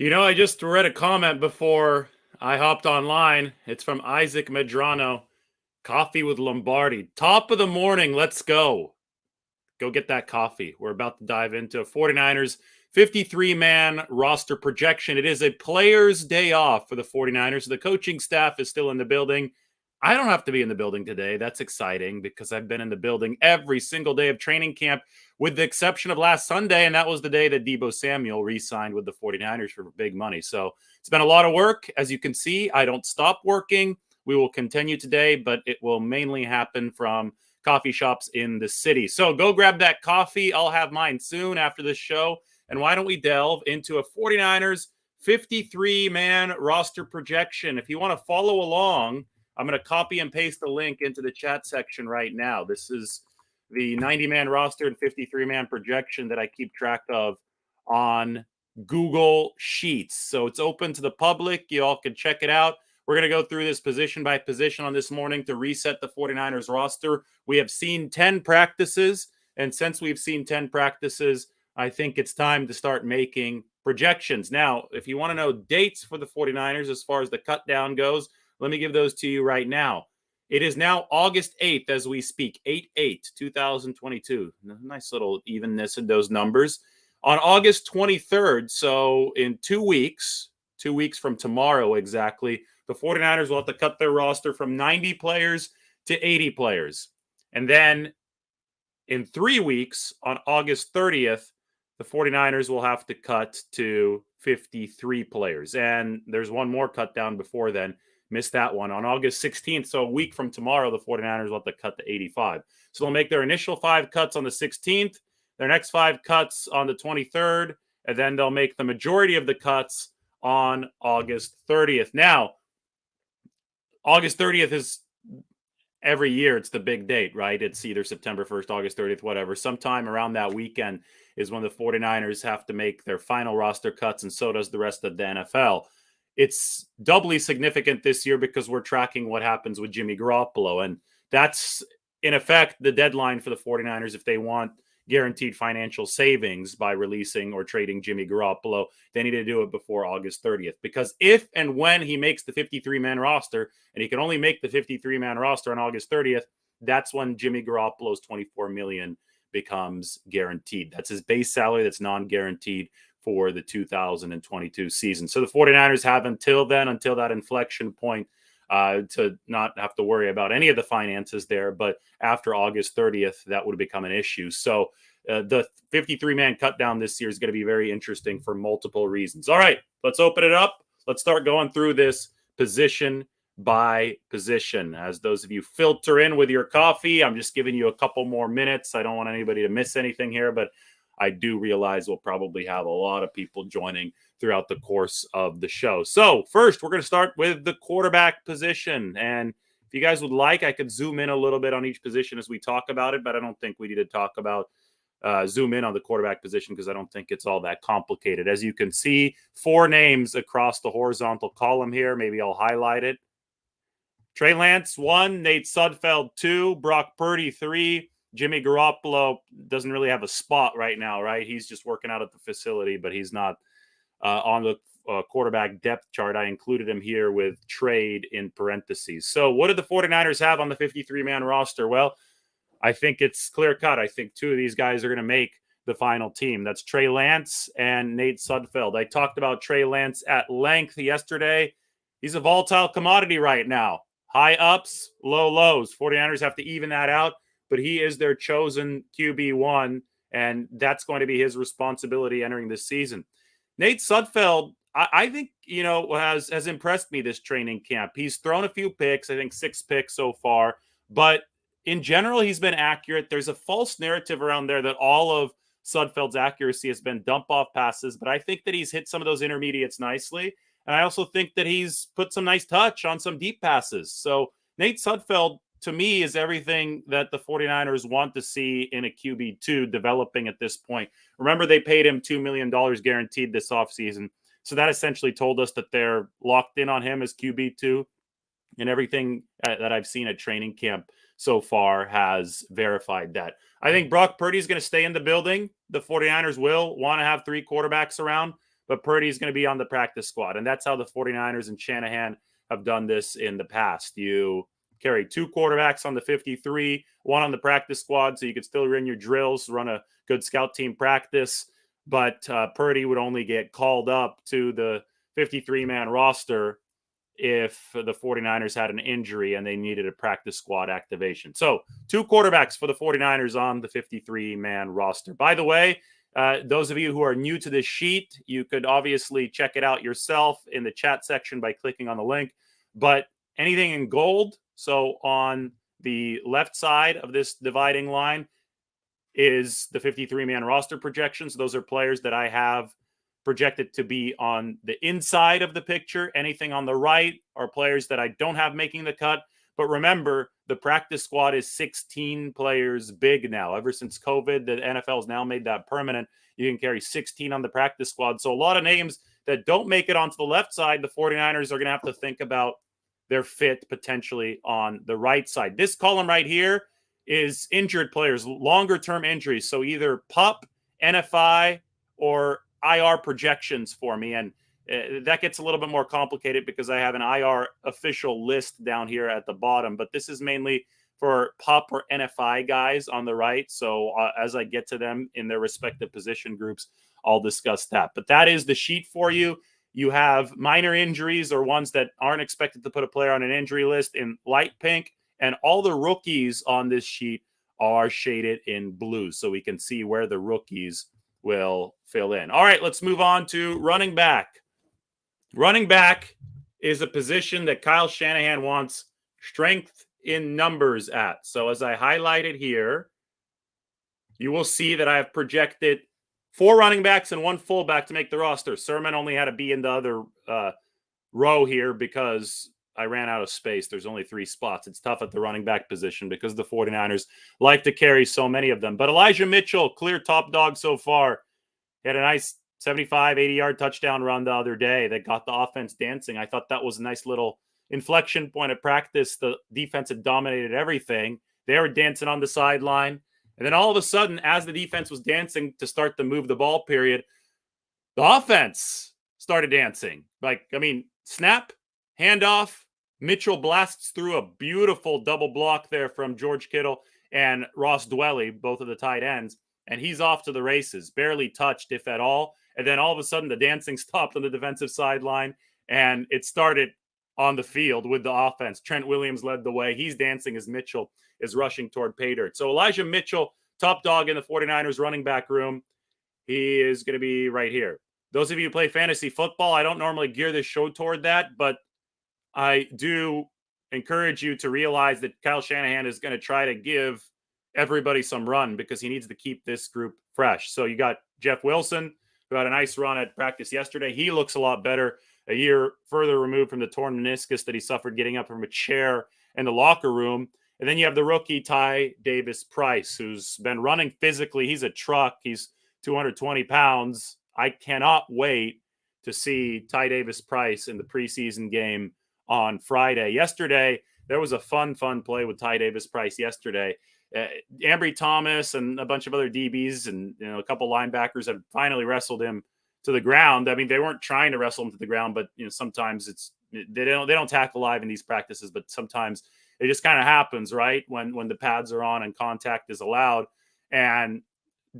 I just read a comment before I hopped online. It's from Isaac Medrano. Coffee with Lombardi. Top of the morning. Let's go. Go get that coffee. We're about to dive into 49ers 53-man roster projection. It is a player's day off for the 49ers. The coaching staff is still in the building. I don't have to be in the building today. That's exciting because I've been in the building every single day of training camp with the exception of last Sunday, and that was the day that Deebo Samuel re-signed with the 49ers for big money. So it's been a lot of work. As you can see, I don't stop working. We will continue today, but it will mainly happen from coffee shops in the city. So go grab that coffee. I'll have mine soon after this show. And why don't we delve into a 49ers 53-man roster projection? If you want to follow along, I'm going to copy and paste the link into the chat section right now. This is the 90-man roster and 53-man projection that I keep track of on Google Sheets. So it's open to the public. You all can check it out. We're going to go through this position by position on this morning to reset the 49ers roster. We have seen 10 practices, and since we've seen 10 practices, I think it's time to start making projections. Now, if you want to know dates for the 49ers as far as the cut down goes, let me give those to you right now. It is now August 8th as we speak, 8/8/2022. Nice little evenness in those numbers. On August 23rd, so in 2 weeks from tomorrow exactly, the 49ers will have to cut their roster from 90 players to 80 players. And then in 3 weeks, on August 30th, the 49ers will have to cut to 53 players. And there's one more cut down before then. Missed that one. On August 16th, so a week from tomorrow, the 49ers will have to cut to 85. So they'll make their initial 5 cuts on the 16th, their next 5 cuts on the 23rd, and then they'll make the majority of the cuts on August 30th. Now, August 30th is every year, it's the big date, right? It's either September 1st, August 30th, whatever. Sometime around that weekend is when the 49ers have to make their final roster cuts, and so does the rest of the NFL. It's doubly significant this year because we're tracking what happens with Jimmy Garoppolo. And that's, in effect, the deadline for the 49ers if they want guaranteed financial savings by releasing or trading Jimmy Garoppolo. They need to do it before August 30th. Because if and when he makes the 53-man roster, and he can only make the 53-man roster on August 30th, that's when Jimmy Garoppolo's $24 million becomes guaranteed. That's his base salary that's non-guaranteed for the 2022 season. So the 49ers have until then, until that inflection point, to not have to worry about any of the finances there. But after August 30th, that would become an issue. So the 53-man cut down this year is going to be very interesting for multiple reasons. All right, let's open it up. Let's start going through this position by position. As those of you filter in with your coffee, I'm just giving you a couple more minutes. I don't want anybody to miss anything here, but I do realize we'll probably have a lot of people joining throughout the course of the show. So first, we're going to start with the quarterback position. And if you guys would like, I could zoom in a little bit on each position as we talk about it, but I don't think we need to talk about zoom in on the quarterback position because I don't think it's all that complicated. As you can see, 4 names across the horizontal column here. Maybe I'll highlight it. Trey Lance, 1. Nate Sudfeld, 2. Brock Purdy, 3. Jimmy Garoppolo doesn't really have a spot right now, right? He's just working out at the facility, but he's not on the quarterback depth chart. I included him here with trade in parentheses. So what do the 49ers have on the 53-man roster? Well, I think it's clear cut. I think 2 of these guys are going to make the final team. That's Trey Lance and Nate Sudfeld. I talked about Trey Lance at length yesterday. He's a volatile commodity right now. High ups, low lows. 49ers have to even that out. But he is their chosen QB1, and that's going to be his responsibility entering this season. Nate Sudfeld, I think, has impressed me this training camp. He's thrown a few picks, I think 6 picks so far, but in general, he's been accurate. There's a false narrative around there that all of Sudfeld's accuracy has been dump-off passes, but I think that he's hit some of those intermediates nicely, and I also think that he's put some nice touch on some deep passes. So Nate Sudfeld, to me, is everything that the 49ers want to see in a QB2 developing at this point. Remember, they paid him $2 million guaranteed this offseason. So that essentially told us that they're locked in on him as QB2. And everything that I've seen at training camp so far has verified that. I think Brock Purdy is going to stay in the building. The 49ers will want to have 3 quarterbacks around. but Purdy's going to be on the practice squad. And that's how the 49ers and Shanahan have done this in the past. You carry 2 quarterbacks on the 53, 1 on the practice squad, so you could still run your drills, run a good scout team practice. But Purdy would only get called up to the 53-man roster if the 49ers had an injury and they needed a practice squad activation. So 2 quarterbacks for the 49ers on the 53-man roster. By the way, those of you who are new to this sheet, you could obviously check it out yourself in the chat section by clicking on the link. But anything in gold, so on the left side of this dividing line is the 53-man roster projections. Those are players that I have projected to be on the inside of the picture. Anything on the right are players that I don't have making the cut. But remember, the practice squad is 16 players big now. Ever since COVID, the NFL has now made that permanent. You can carry 16 on the practice squad. So a lot of names that don't make it onto the left side, the 49ers are going to have to think about their fit potentially on the right side. This column right here is injured players, longer-term injuries. So either PUP, NFI, or IR projections for me. And that gets a little bit more complicated because I have an IR official list down here at the bottom. But this is mainly for PUP or NFI guys on the right. So as I get to them in their respective position groups, I'll discuss that. But that is the sheet for you. You have minor injuries or ones that aren't expected to put a player on an injury list in light pink. And all the rookies on this sheet are shaded in blue. So we can see where the rookies will fill in. All right, let's move on to running back. Running back is a position that Kyle Shanahan wants strength in numbers at. So as I highlighted here, you will see that I have projected 4 running backs and 1 fullback to make the roster. Sermon only had to be in the other row here because I ran out of space. There's only 3 spots. It's tough at the running back position because the 49ers like to carry so many of them. But Elijah Mitchell, clear top dog so far. He had a nice 75, 80-yard touchdown run the other day that got the offense dancing. I thought that was a nice little inflection point at practice. The defense had dominated everything. They were dancing on the sideline. And then all of a sudden, as the defense was dancing to start the move the ball period, the offense started dancing. Snap, handoff, Mitchell blasts through a beautiful double block there from George Kittle and Ross Dwelley, both of the tight ends. And he's off to the races, barely touched, if at all. And then all of a sudden, the dancing stopped on the defensive sideline, and it started on the field with the offense. Trent Williams led the way. He's dancing as Mitchell is rushing toward pay dirt. So Elijah Mitchell, top dog in the 49ers running back room. He is going to be right here. Those of you who play fantasy football, I don't normally gear this show toward that, but I do encourage you to realize that Kyle Shanahan is going to try to give everybody some run because he needs to keep this group fresh. So you got Jeff Wilson, who had a nice run at practice yesterday. He looks a lot better, a year further removed from the torn meniscus that he suffered getting up from a chair in the locker room. And then you have the rookie Ty Davis Price, who's been running physically. He's a truck. He's 220 pounds. I cannot wait to see Ty Davis Price in the preseason game on Friday. Yesterday, there was a fun play with Ty Davis Price yesterday. Ambry Thomas and a bunch of other DBs and a couple linebackers have finally wrestled him to the ground. I mean, they weren't trying to wrestle him to the ground, but sometimes they don't tackle live in these practices, but sometimes it just kind of happens, right? When the pads are on and contact is allowed. And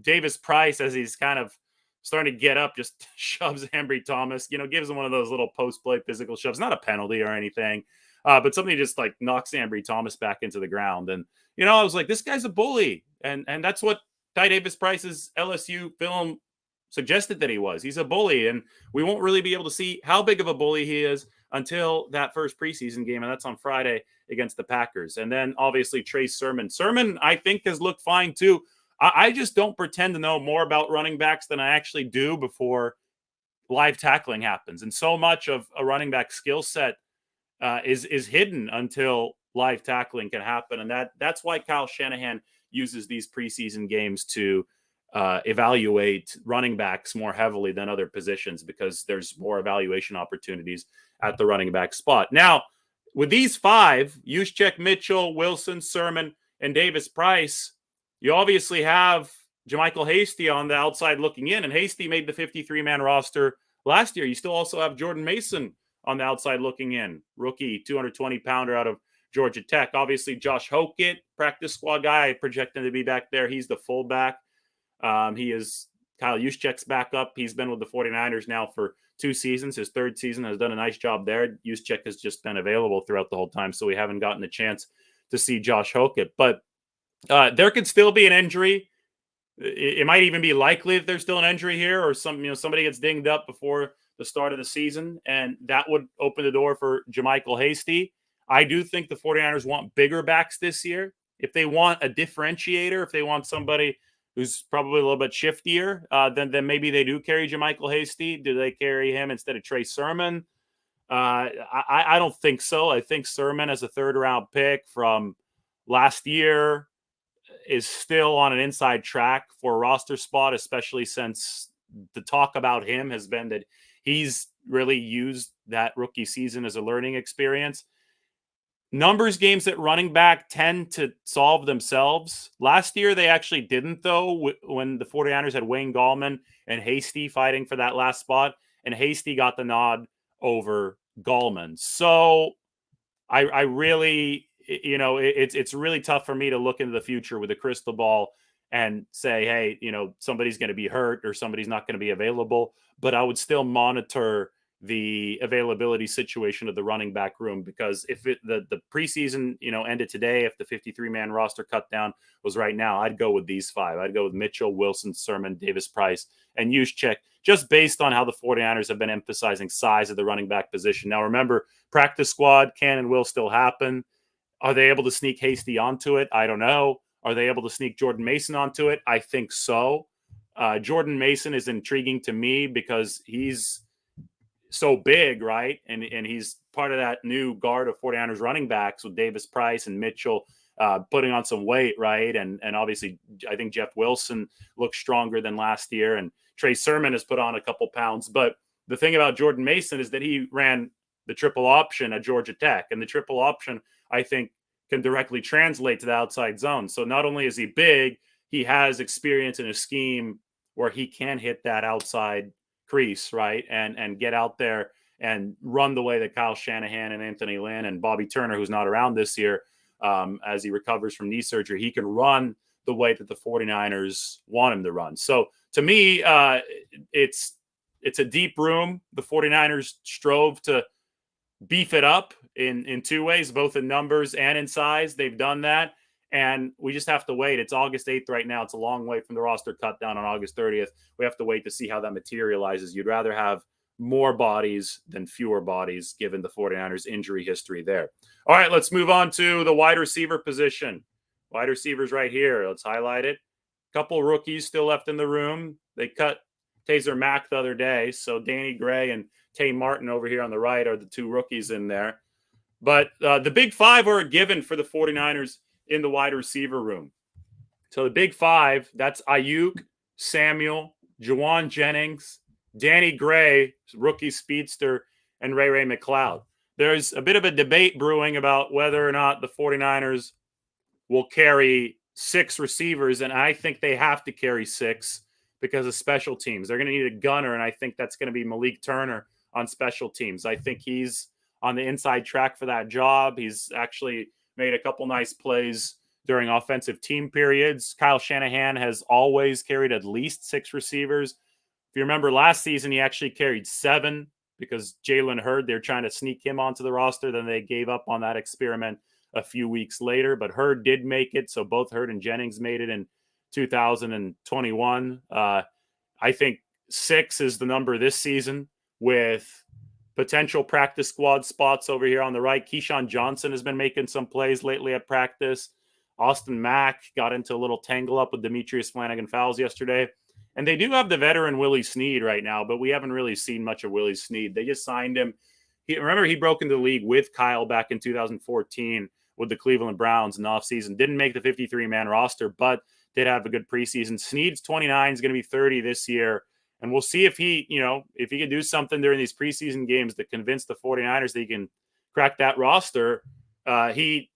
Davis Price, as he's kind of starting to get up, just shoves Ambry Thomas, gives him one of those little post-play physical shoves, not a penalty or anything, but something just like knocks Ambry Thomas back into the ground. And, I was like, this guy's a bully. And that's what Ty Davis Price's LSU film suggested that he was. He's a bully. And we won't really be able to see how big of a bully he is until that first preseason game. And that's on Friday against the Packers. And then obviously Trey Sermon. Sermon, I think, has looked fine too. I just don't pretend to know more about running backs than I actually do before live tackling happens. And so much of a running back skill set is hidden until live tackling can happen. And that's why Kyle Shanahan uses these preseason games to evaluate running backs more heavily than other positions, because there's more evaluation opportunities at the running back spot. Now, with these 5, Juszczyk, Mitchell, Wilson, Sermon, and Davis Price, you obviously have JaMycal Hasty on the outside looking in, and Hasty made the 53-man roster last year. You still also have Jordan Mason on the outside looking in, rookie 220-pounder out of Georgia Tech. Obviously, Josh Hokett, practice squad guy, I project him to be back there. He's the fullback. He is Kyle Juszczyk's backup. He's been with the 49ers now for 2 seasons. His 3rd season, has done a nice job there. Juszczyk has just been available throughout the whole time, so we haven't gotten a chance to see Josh Hokett. But there could still be an injury. It might even be likely that there's still an injury here, or somebody gets dinged up before the start of the season, and that would open the door for JaMycal Hasty. I do think the 49ers want bigger backs this year. If they want a differentiator, if they want somebody who's probably a little bit shiftier, then maybe they do carry JaMycal Hasty. Do they carry him instead of Trey Sermon? I don't think so. I think Sermon, as a 3rd-round pick from last year, is still on an inside track for a roster spot, especially since the talk about him has been that he's really used that rookie season as a learning experience. Numbers games at running back tend to solve themselves. Last year, they actually didn't, though, when the 49ers had Wayne Gallman and Hasty fighting for that last spot, and Hasty got the nod over Gallman. So I really, it's really tough for me to look into the future with a crystal ball and say, hey, somebody's going to be hurt or somebody's not going to be available. But I would still monitor the availability situation of the running back room, because if the preseason, ended today, if the 53-man roster cut down was right now, I'd go with these 5. I'd go with Mitchell, Wilson, Sermon, Davis-Price, and Juszczyk, just based on how the 49ers have been emphasizing size of the running back position. Now, remember, practice squad can and will still happen. Are they able to sneak Hasty onto it? I don't know. Are they able to sneak Jordan Mason onto it? I think so. Jordan Mason is intriguing to me because he's so big, right? And he's part of that new guard of 49ers running backs with Davis-Price and Mitchell putting on some weight, right? And obviously, I think Jeff Wilson looks stronger than last year, and Trey Sermon has put on a couple pounds. But the thing about Jordan Mason is that he ran the triple option at Georgia Tech, and the triple option, I think, can directly translate to the outside zone. So not only is he big, he has experience in a scheme where he can hit that outside crease, right? And get out there and run the way that Kyle Shanahan and Anthony Lynn and Bobby Turner, who's not around this year, as he recovers from knee surgery, he can run the way that the 49ers want him to run. So to me, it's a deep room. The 49ers strove to beef it up in 2 ways, both in numbers and in size. They've done that. And we just have to wait. It's August 8th right now. It's a long way from the roster cut down on August 30th. We have to wait to see how that materializes. You'd rather have more bodies than fewer bodies, given the 49ers injury history there. All right, let's move on to the wide receiver position. Wide receivers right here. Let's highlight it. Couple rookies still left in the room. They cut Taser Mack the other day. So Danny Gray and Tay Martin over here on the right are the 2 rookies in there. But the big 5 are a given for the 49ers in the wide receiver room. So the big 5, that's Ayuk, Samuel, Juwan Jennings, Danny Gray, rookie speedster, and Ray McLeod. There's a bit of a debate brewing about whether or not the 49ers will carry 6 receivers, and I think they have to carry 6 because of special teams. They're going to need a gunner, and I think that's going to be Malik Turner on special teams. I think he's on the inside track for that job. He's actually made a couple nice plays during offensive team periods. Kyle Shanahan has always carried at least 6 receivers. If you remember last season, he actually carried 7 because Jalen Hurd, they're trying to sneak him onto the roster. Then they gave up on that experiment a few weeks later, but Hurd did make it. So both Hurd and Jennings made it in 2021. I think 6 is the number this season, with potential practice squad spots over here on the right. Keyshawn Johnson has been making some plays lately at practice. Austin Mack got into a little tangle up with Demetrius Flanagan-Fowles yesterday. And they do have the veteran Willie Snead right now, but we haven't really seen much of Willie Snead. They just signed him. Remember, he broke into the league with Kyle back in 2014 with the Cleveland Browns in the offseason. Didn't make the 53-man roster, but did have a good preseason. Snead's 29, is going to be 30 this year. And we'll see if he can do something during these preseason games to convince the 49ers that he can crack that roster. He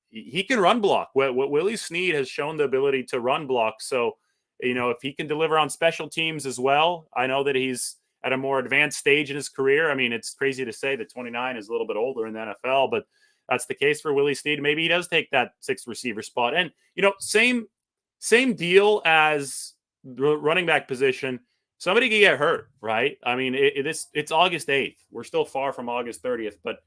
can run block. What Willie Snead has shown the ability to run block. So, if he can deliver on special teams as well, I know that he's at a more advanced stage in his career. I mean, it's crazy to say that 29 is a little bit older in the NFL, but that's the case for Willie Snead. Maybe he does take that sixth receiver spot. And, same deal as the running back position. Somebody can get hurt, right? I mean, it's August 8th. We're still far from August 30th, but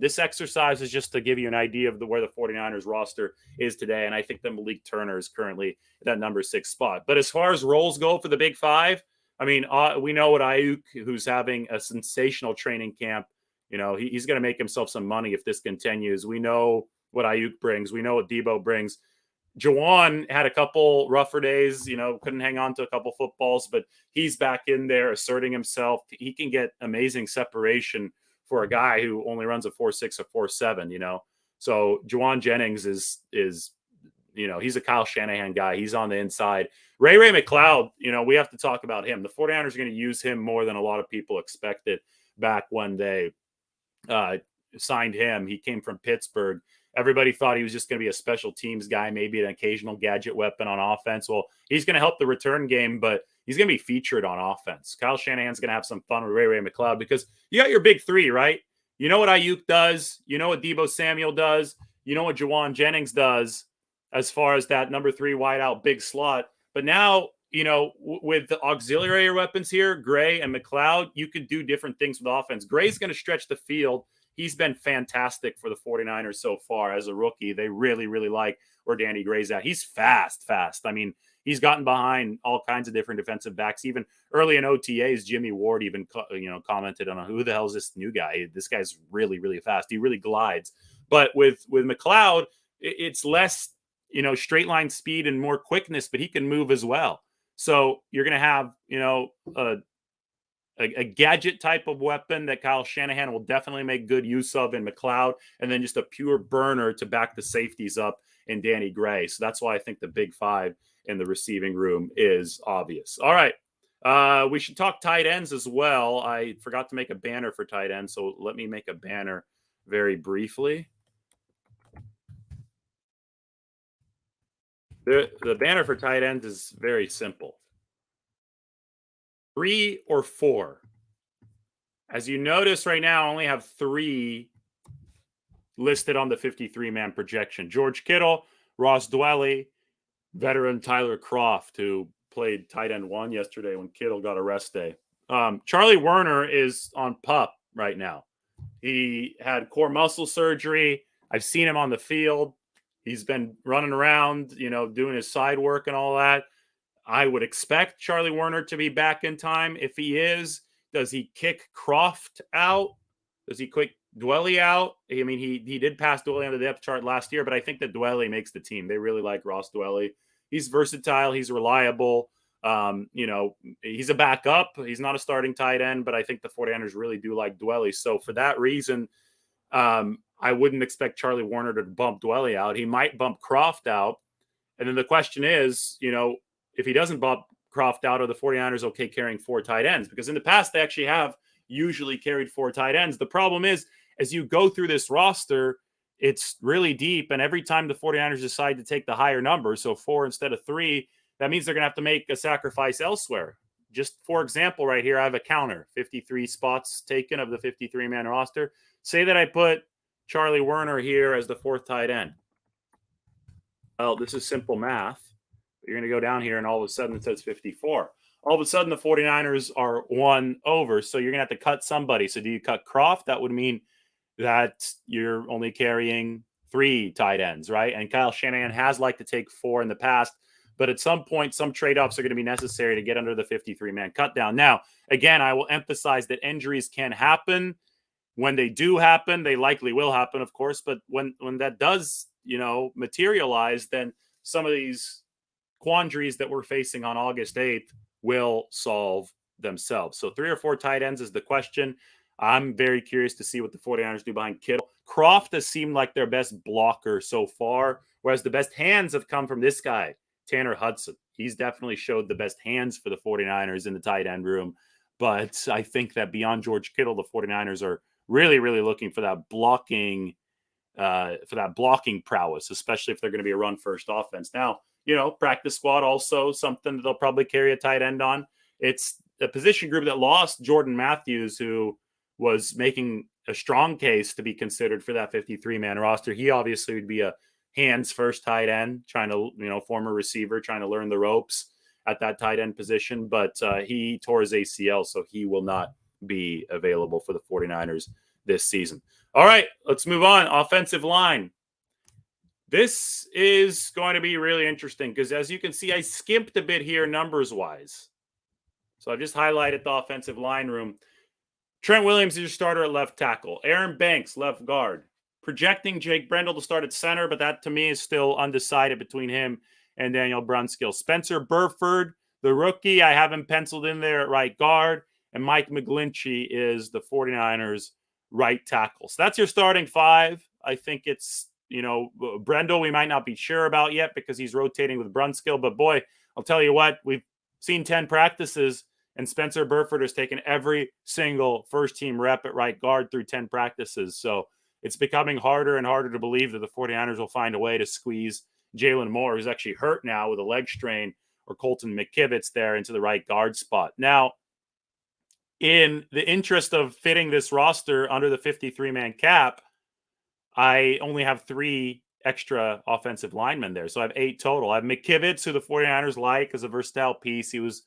this exercise is just to give you an idea of where the 49ers roster is today. And I think that Malik Turner is currently at that number 6 spot. But as far as roles go for the Big Five, I mean, we know what Ayuk, who's having a sensational training camp, he's going to make himself some money if this continues. We know what Ayuk brings. We know what Debo brings. Juwan had a couple rougher days, couldn't hang on to a couple footballs, but he's back in there asserting himself. He can get amazing separation for a guy who only runs a 4.6 or 4.7, So Juwan Jennings is he's a Kyle Shanahan guy. He's on the inside. Ray McLeod, we have to talk about him. The 49ers are going to use him more than a lot of people expected back when they signed him. He came from Pittsburgh. Everybody thought he was just going to be a special teams guy, maybe an occasional gadget weapon on offense. Well, he's going to help the return game, but he's going to be featured on offense. Kyle Shanahan's going to have some fun with Ray McLeod because you got your big three, right? You know what Ayuk does. You know what Debo Samuel does. You know what Juwan Jennings does as far as that number 3 wideout big slot. But now, with the auxiliary weapons here, Gray and McLeod, you could do different things with offense. Gray's going to stretch the field. He's been fantastic for the 49ers so far as a rookie. They really, really like where Danny Gray's at. He's fast. I mean, he's gotten behind all kinds of different defensive backs. Even early in OTAs, Jimmy Ward even commented on who the hell is this new guy? This guy's really, really fast. He really glides. But with McLeod, it's less, straight line speed and more quickness, but he can move as well. So you're going to have, a gadget type of weapon that Kyle Shanahan will definitely make good use of in McLeod, and then just a pure burner to back the safeties up in Danny Gray. So that's why I think the big 5 in the receiving room is obvious. All right. We should talk tight ends as well. I forgot to make a banner for tight ends, so let me make a banner very briefly. The banner for tight ends is very simple. 3 or 4. As you notice right now, I only have 3 listed on the 53-man projection. George Kittle, Ross Dwelly, veteran Tyler Kroft, who played tight end 1 yesterday when Kittle got a rest day. Charlie Werner is on PUP right now. He had core muscle surgery. I've seen him on the field. He's been running around, doing his side work and all that. I would expect Charlie Werner to be back in time. If he is, does he kick Kroft out? Does he kick Dwelly out? I mean, he did pass Dwelly on the depth chart last year, but I think that Dwelly makes the team. They really like Ross Dwelly. He's versatile. He's reliable. He's a backup. He's not a starting tight end, but I think the 49ers really do like Dwelly. So for that reason, I wouldn't expect Charlie Werner to bump Dwelly out. He might bump Kroft out. And then the question is, if he doesn't bump Kroft out, are the 49ers okay carrying 4 tight ends? Because in the past, they actually have usually carried 4 tight ends. The problem is, as you go through this roster, it's really deep. And every time the 49ers decide to take the higher number, so 4 instead of 3, that means they're going to have to make a sacrifice elsewhere. Just for example, right here, I have a counter, 53 spots taken of the 53-man roster. Say that I put Charlie Werner here as the 4th tight end. Well, this is simple math. You're going to go down here and all of a sudden it says 54. All of a sudden the 49ers are 1 over. So you're going to have to cut somebody. So do you cut Kroft? That would mean that you're only carrying 3 tight ends, right? And Kyle Shanahan has liked to take 4 in the past. But at some point, some trade-offs are going to be necessary to get under the 53-man cut down. Now, again, I will emphasize that injuries can happen. When they do happen, they likely will happen, of course. But when that does, materialize, then some of these quandaries that we're facing on August 8th will solve themselves. So 3 or 4 tight ends is the question. I'm very curious to see what the 49ers do behind Kittle. Kroft has seemed like their best blocker so far, whereas the best hands have come from this guy, Tanner Hudson. He's definitely showed the best hands for the 49ers in the tight end room. But I think that beyond George Kittle, the 49ers are really, really looking for that blocking prowess, especially if they're going to be a run-first offense. Now, practice squad also something that they'll probably carry a tight end on. It's a position group that lost Jordan Matthews, who was making a strong case to be considered for that 53-man roster. He obviously would be a hands first tight end, trying to, former receiver, trying to learn the ropes at that tight end position. But he tore his ACL, so he will not be available for the 49ers this season. All right, let's move on. Offensive line. This is going to be really interesting because, as you can see, I skimped a bit here numbers-wise. So I've just highlighted the offensive line room. Trent Williams is your starter at left tackle. Aaron Banks, left guard. Projecting Jake Brendel to start at center, but that to me is still undecided between him and Daniel Brunskill. Spencer Burford, the rookie, I have him penciled in there at right guard. And Mike McGlinchey is the 49ers right tackle. So that's your starting five. I think it's, Brendel we might not be sure about yet because he's rotating with Brunskill. But boy, I'll tell you what, we've seen 10 practices and Spencer Burford has taken every single first-team rep at right guard through 10 practices. So it's becoming harder and harder to believe that the 49ers will find a way to squeeze Jalen Moore, who's actually hurt now with a leg strain, or Colton McKivitz there into the right guard spot. Now, in the interest of fitting this roster under the 53-man cap, I only have 3 extra offensive linemen there. So I have 8 total. I have McKivitz, who the 49ers like as a versatile piece. He was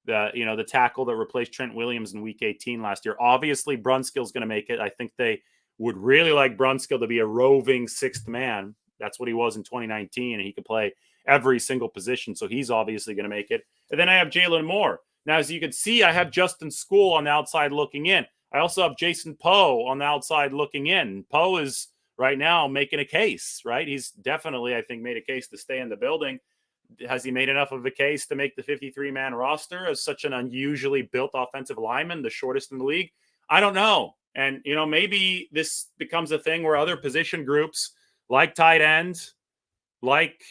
the tackle that replaced Trent Williams in week 18 last year. Obviously, Brunskill's going to make it. I think they would really like Brunskill to be a roving sixth man. That's what he was in 2019, and he could play every single position. So he's obviously going to make it. And then I have Jalen Moore. Now, as you can see, I have Justin School on the outside looking in. I also have Jason Poe on the outside looking in. Poe is right now making a case, right? He's definitely, I think, made a case to stay in the building. Has he made enough of a case to make the 53-man roster as such an unusually built offensive lineman, the shortest in the league? I don't know. And, maybe this becomes a thing where other position groups like tight end, like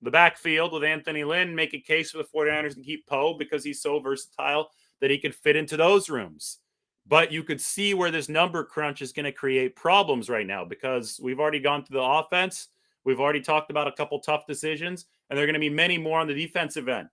the backfield with Anthony Lynn, make a case for the 49ers to keep Poe because he's so versatile that he could fit into those rooms. But you could see where this number crunch is going to create problems right now because we've already gone through the offense. We've already talked about a couple tough decisions, and there are going to be many more on the defensive end.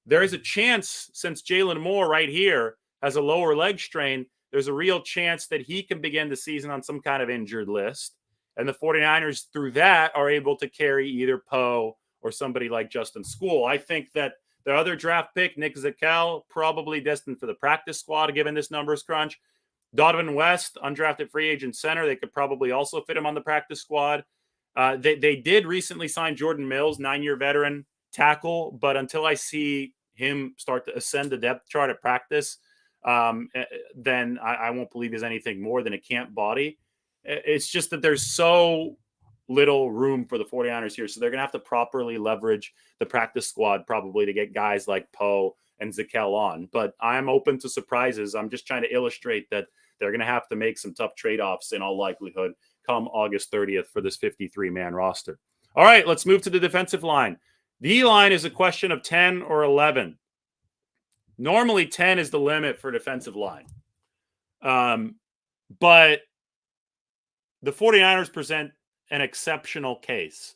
There is a chance, since Jalen Moore right here has a lower leg strain, there's a real chance that he can begin the season on some kind of injured list. And the 49ers, through that, are able to carry either Poe or somebody like Justin School. I think that the other draft pick, Nick Zakelj, probably destined for the practice squad, given this numbers crunch. Donovan West, undrafted free agent center. They could probably also fit him on the practice squad. They did recently sign Jordan Mills, 9-year veteran tackle, but until I see him start to ascend the depth chart at practice, then I won't believe he's anything more than a camp body. It's just that there's so little room for the 49ers here, so they're going to have to properly leverage the practice squad probably to get guys like Poe and Zakelj on. But I'm open to surprises. I'm just trying to illustrate that they're going to have to make some tough trade-offs in all likelihood come August 30th for this 53-man roster. All right, let's move to the defensive line. The line is a question of 10 or 11. Normally 10 is the limit for defensive line. But the 49ers present an exceptional case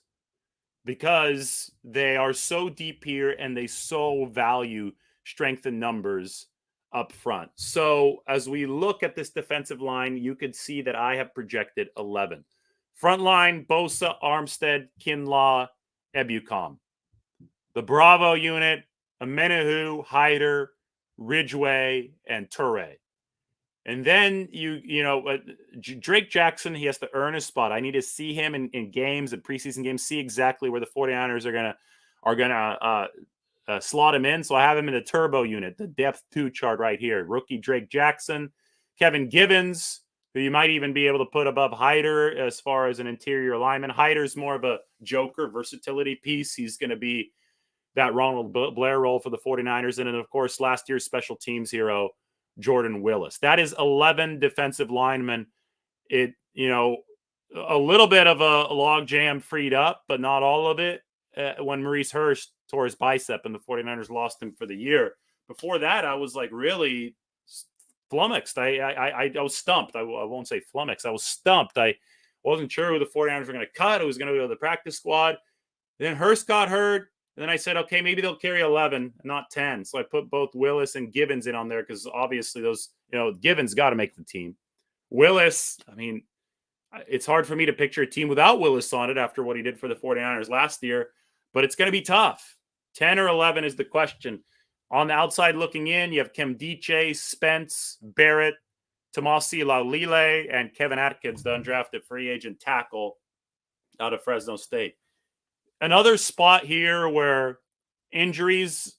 because they are so deep here and they so value strength in numbers up front. So as we look at this defensive line, you could see that I have projected 11. Front line, Bosa, Armstead, Kinlaw, Ebukam. The Bravo unit, Amenahu, Hyder, Ridgeway, and Toure. And then Drake Jackson, he has to earn his spot. I need to see him in games and preseason games, see exactly where the 49ers are gonna slot him in. So I have him in the turbo unit, the depth 2 chart right here. Rookie Drake Jackson, Kevin Givens, who you might even be able to put above Hyder as far as an interior lineman. Hyder's more of a joker versatility piece. He's going to be that Ronald Blair role for the 49ers. And then, of course, last year's special teams hero, Jordan Willis. That is 11 defensive linemen. A little bit of a log jam freed up, but not all of it. When Maurice Hurst tore his bicep and the 49ers lost him for the year. Before that, I was like really flummoxed. I was stumped. I won't say flummoxed. I was stumped. I wasn't sure who the 49ers were going to cut, who was going to go to the practice squad. Then Hurst got hurt. And then I said, okay, maybe they'll carry 11, not 10. So I put both Willis and Gibbons in on there because obviously those, Gibbons got to make the team. Willis, I mean, it's hard for me to picture a team without Willis on it after what he did for the 49ers last year, but it's going to be tough. 10 or 11 is the question. On the outside looking in, you have Kemdiche, Spence, Barrett, Tomasi Laulile, and Kevin Atkins, the undrafted free agent tackle out of Fresno State. Another spot here where injuries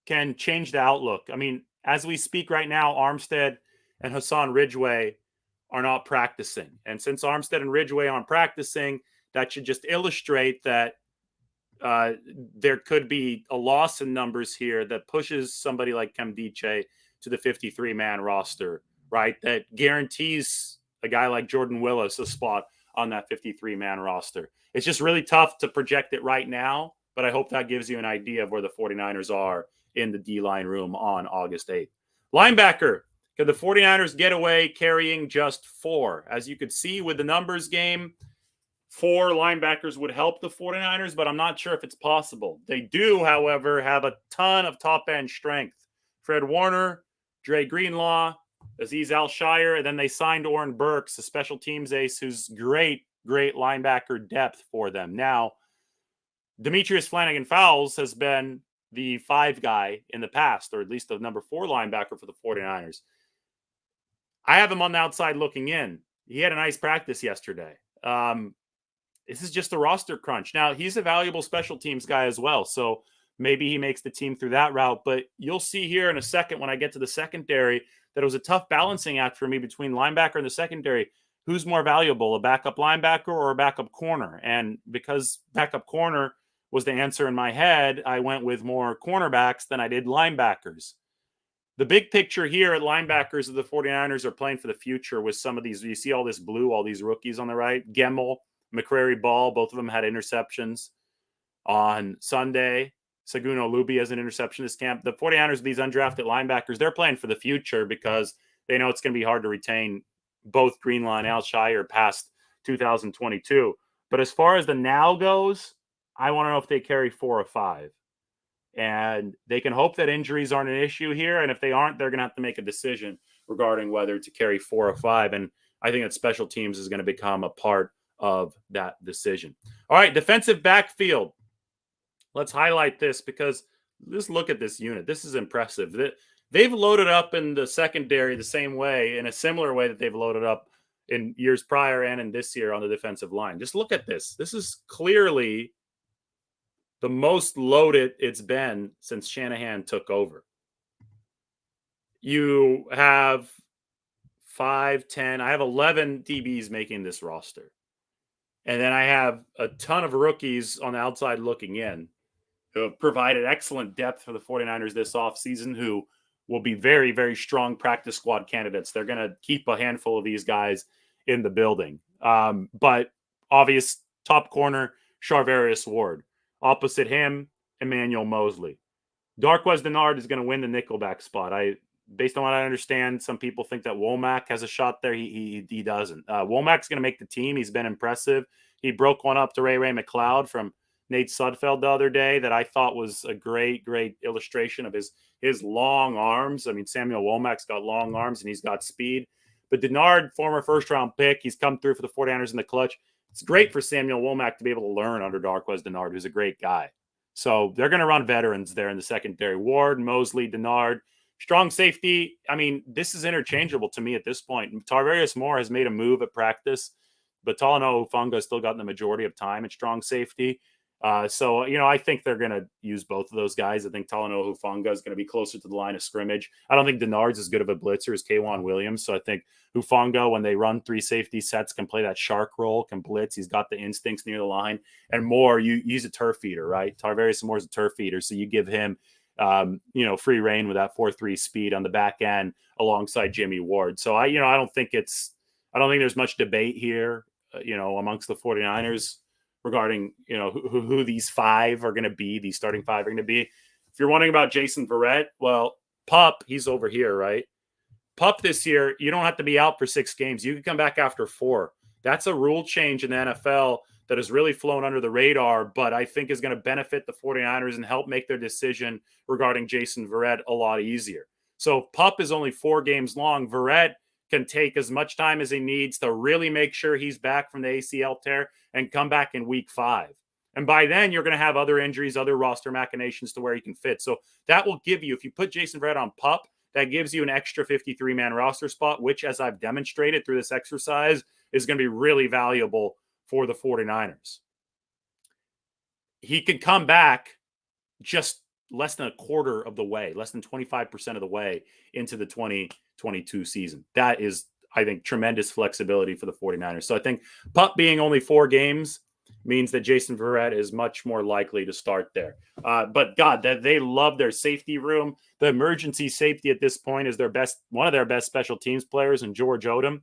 can change the outlook. I mean, as we speak right now, Armstead and Hassan Ridgeway are not practicing. And since Armstead and Ridgeway aren't practicing, that should just illustrate that there could be a loss in numbers here that pushes somebody like Kemdiche to the 53-man roster, right? That guarantees a guy like Jordan Willis a spot on that 53-man roster. It's just really tough to project it right now, but I hope that gives you an idea of where the 49ers are in the D-line room on August 8th. Linebacker, could the 49ers get away carrying just 4? As you could see with the numbers game, 4 linebackers would help the 49ers, but I'm not sure if it's possible. They do, however, have a ton of top-end strength. Fred Warner, Dre Greenlaw, Azeez Al-Shire, and then they signed Oren Burks, a special teams ace who's great linebacker depth for them. Now, Demetrius Flanagan-Fowles has been the 5 guy in the past, or at least the number 4 linebacker for the 49ers. I have him on the outside looking in. He had a nice practice yesterday. This is just a roster crunch. Now, he's a valuable special teams guy as well, so maybe he makes the team through that route. But you'll see here in a second when I get to the secondary that it was a tough balancing act for me between linebacker and the secondary. Who's more valuable, a backup linebacker or a backup corner? And because backup corner was the answer in my head, I went with more cornerbacks than I did linebackers. The big picture here at linebackers of the 49ers are playing for the future with some of these. You see all this blue, all these rookies on the right. Gemmel, McCrary Ball, both of them had interceptions on Sunday. Seguno Luby has an interception this camp. The 49ers, these undrafted linebackers, they're playing for the future because they know it's going to be hard to retain both Greenlaw and Al-Shire past 2022. But as far as the now goes, I want to know if they carry 4 or 5. And they can hope that injuries aren't an issue here. And if they aren't, they're going to have to make a decision regarding whether to carry 4 or 5. And I think that special teams is going to become a part of that decision. All right, defensive backfield. Let's highlight this because just look at this unit. This is impressive. They've loaded up in the secondary the same way, in a similar way that they've loaded up in years prior and in this year on the defensive line. Just look at this. This is clearly the most loaded it's been since Shanahan took over. You have 5, 10. I have 11 DBs making this roster. And then I have a ton of rookies on the outside looking in who have provided excellent depth for the 49ers this offseason, who will be very, very strong practice squad candidates. They're going to keep a handful of these guys in the building. But obvious top corner, Charvarius Ward. Opposite him, Emmanuel Mosley. Darqueze Dennard is going to win the nickelback spot. Based on what I understand, some people think that Womack has a shot there. He doesn't. Womack's going to make the team. He's been impressive. He broke one up to Ray McLeod from Nate Sudfeld the other day that I thought was a great illustration of his long arms. I mean, Samuel Womack's got long arms and he's got speed. But Dennard, former first-round pick, he's come through for the 49ers in the clutch. It's great for Samuel Womack to be able to learn under Darqueze Dennard, who's a great guy. So they're going to run veterans there in the secondary. Ward, Mosley, Dennard. Strong safety. I mean, this is interchangeable to me at this point. Tarvarius Moore has made a move at practice, but Talanoa Hufanga has still gotten the majority of time at strong safety. So, I think they're going to use both of those guys. I think Talanoa Hufanga is going to be closer to the line of scrimmage. I don't think Dennard's as good of a blitzer as K'Wan Williams. So I think Hufanga, when they run 3 safety sets, can play that shark role, can blitz. He's got the instincts near the line. And Moore, he's a turf feeder, right? Tarvarius Moore's a turf feeder. So you give him, free reign with that 4.3 speed on the back end alongside Jimmy Ward. So I don't think there's much debate here, amongst the 49ers regarding, who these 5 are going to be, these starting 5 are going to be. If you're wondering about Jason Verrett, well, Pup, he's over here, right? Pup this year, you don't have to be out for 6 games. You can come back after 4. That's a rule change in the NFL that has really flown under the radar, but I think is going to benefit the 49ers and help make their decision regarding Jason Verrett a lot easier. So Pup is only 4 games long. Verrett can take as much time as he needs to really make sure he's back from the ACL tear and come back in week 5. And by then, you're going to have other injuries, other roster machinations to where he can fit. So that will give you, if you put Jason Verrett on Pup, that gives you an extra 53-man roster spot, which, as I've demonstrated through this exercise, is going to be really valuable for the 49ers. He could come back just less than a quarter of the way, less than 25% of the way into the 2022 season. That is, I think, tremendous flexibility for the 49ers. So I think Pup being only 4 games means that Jason Verrett is much more likely to start there. But God, that they love their safety room. The emergency safety at this point is one of their best special teams players in George Odom.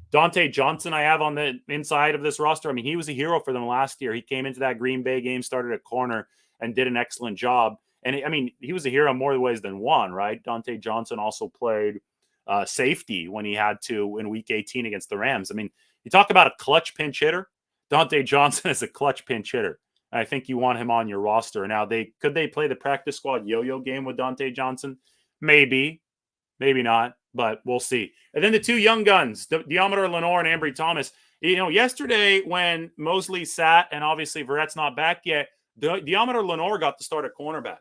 Dante Johnson, I have on the inside of this roster. I mean, he was a hero for them last year. He came into that Green Bay game, started at corner, and did an excellent job. And I mean, he was a hero in more ways than one, right? Dante Johnson also played safety when he had to in Week 18 against the Rams. I mean, you talk about a clutch pinch hitter. Dante Johnson is a clutch pinch hitter. I think you want him on your roster. Now, could they play the practice squad yo-yo game with Dante Johnson? Maybe. Maybe not, but we'll see. And then the 2 young guns, Diameter Lenore and Ambry Thomas. You know, yesterday when Mosley sat and obviously Verrett's not back yet, Diameter Lenore got to start at cornerback.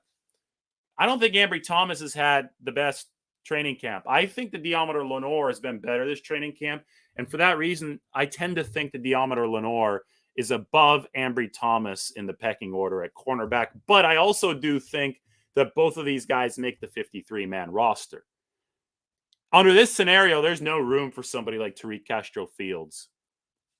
I don't think Ambry Thomas has had the best training camp. I think the Diameter Lenore has been better this training camp. And for that reason, I tend to think the Diameter Lenore is above Ambry Thomas in the pecking order at cornerback. But I also do think that both of these guys make the 53-man roster. Under this scenario, there's no room for somebody like Tariq Castro-Fields,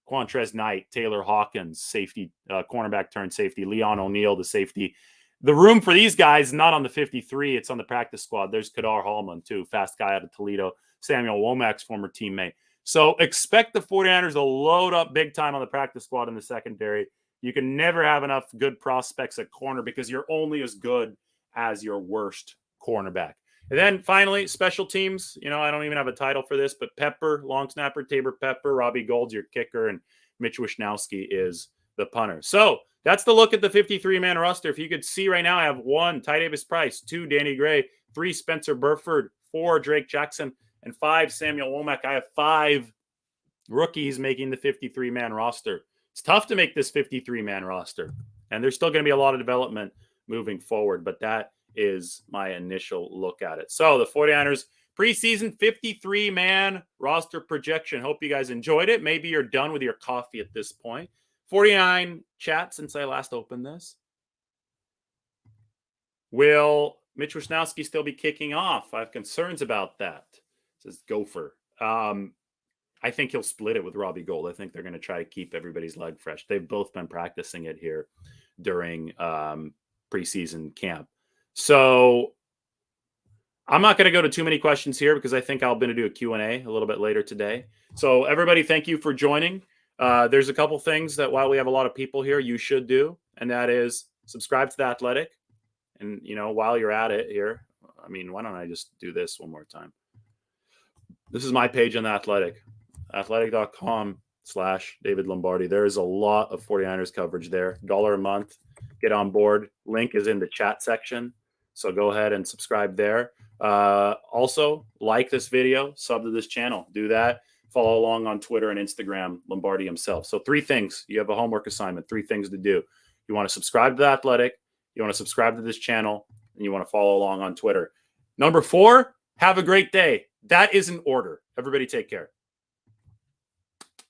Quantrez Knight, Taylor Hawkins, safety, cornerback turned safety, Leon O'Neal, the safety. The room for these guys, not on the 53, it's on the practice squad. There's Kadar Hallman, too, fast guy out of Toledo, Samuel Womack's former teammate. So expect the 49ers to load up big time on the practice squad in the secondary. You can never have enough good prospects at corner because you're only as good as your worst cornerback. And then finally, special teams. You know, I don't even have a title for this, but Pepper, long snapper, Tabor Pepper, Robbie Gold's your kicker, and Mitch Wishnowsky is the punter. So that's the look at the 53-man roster. If you could see right now, I have 1, Ty Davis Price, 2, Danny Gray, 3, Spencer Burford, 4, Drake Jackson, and 5, Samuel Womack. I have 5 rookies making the 53-man roster. It's tough to make this 53-man roster, and there's still going to be a lot of development moving forward, but that is my initial look at it. So the 49ers preseason 53-man roster projection. Hope you guys enjoyed it. Maybe you're done with your coffee at this point. 49 chat since I last opened this. Will Mitch Wishnowsky still be kicking off? I have concerns about that, says Gopher. I think he'll split it with Robbie Gold. I think they're going to try to keep everybody's leg fresh. They've both been practicing it here during preseason camp. So I'm not going to go to too many questions here because I think I'm going to do a Q&A a little bit later today. So everybody, thank you for joining. There's a couple things that while we have a lot of people here, you should do. And that is subscribe to The Athletic. And, you know, while you're at it here, I mean, why don't I just do this one more time? This is my page on The Athletic, athletic.com/David Lombardi. There is a lot of 49ers coverage there. $1 a month. Get on board. Link is in the chat section. So go ahead and subscribe there. Also, like this video, sub to this channel. Do that. Follow along on Twitter and Instagram, Lombardi himself. So 3 things. You have a homework assignment. 3 things to do. You want to subscribe to The Athletic. You want to subscribe to this channel. And you want to follow along on Twitter. Number 4, have a great day. That is in order. Everybody take care.